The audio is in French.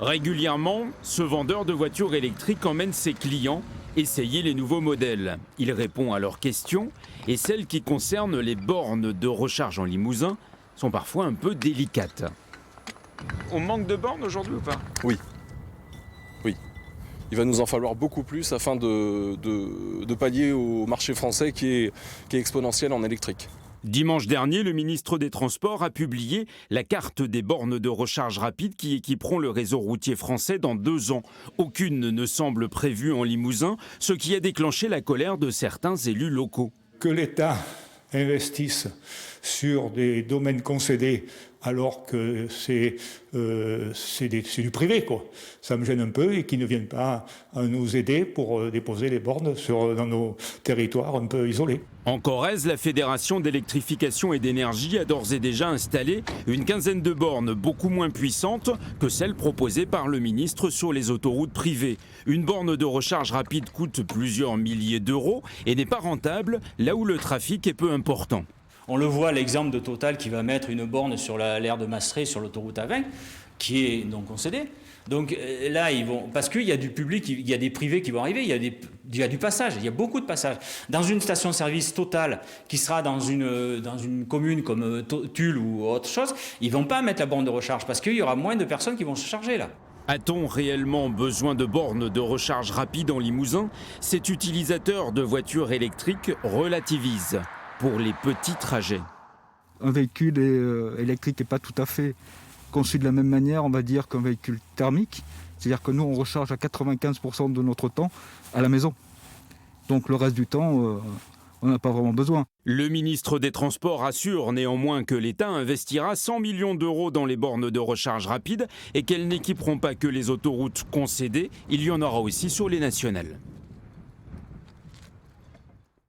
Régulièrement, ce vendeur de voitures électriques emmène ses clients essayer les nouveaux modèles. Il répond à leurs questions et celles qui concernent les bornes de recharge en Limousin sont parfois un peu délicates. On manque de bornes aujourd'hui ou pas? Oui. Il va nous en falloir beaucoup plus afin de pallier au marché français qui est exponentiel en électrique. Dimanche dernier, le ministre des Transports a publié la carte des bornes de recharge rapide qui équiperont le réseau routier français dans 2 ans. Aucune ne semble prévue en Limousin, ce qui a déclenché la colère de certains élus locaux. Que l'État investisse sur des domaines concédés alors que c'est du privé, quoi. Ça me gêne un peu et qu'ils ne viennent pas à nous aider pour déposer les bornes dans nos territoires un peu isolés. En Corrèze, la Fédération d'électrification et d'énergie a d'ores et déjà installé une quinzaine de bornes beaucoup moins puissantes que celles proposées par le ministre sur les autoroutes privées. Une borne de recharge rapide coûte plusieurs milliers d'euros et n'est pas rentable là où le trafic est peu important. On le voit, l'exemple de Total qui va mettre une borne sur l'aire de Mastré sur l'autoroute A20, qui est non concédée. Donc là, parce qu'il y a du public, il y a des privés qui vont arriver, il y a du passage, il y a beaucoup de passages. Dans une station-service Total qui sera dans une commune comme Tulle ou autre chose, ils ne vont pas mettre la borne de recharge parce qu'il y aura moins de personnes qui vont se charger là. A-t-on réellement besoin de bornes de recharge rapide en Limousin? Cet utilisateur de voitures électriques relativise pour les petits trajets. Un véhicule électrique n'est pas tout à fait conçu de la même manière, on va dire, qu'un véhicule thermique. C'est-à-dire que nous, on recharge à 95% de notre temps à la maison. Donc le reste du temps, on n'a pas vraiment besoin. Le ministre des Transports assure néanmoins que l'État investira 100 millions d'euros dans les bornes de recharge rapide et qu'elles n'équiperont pas que les autoroutes concédées, il y en aura aussi sur les nationales.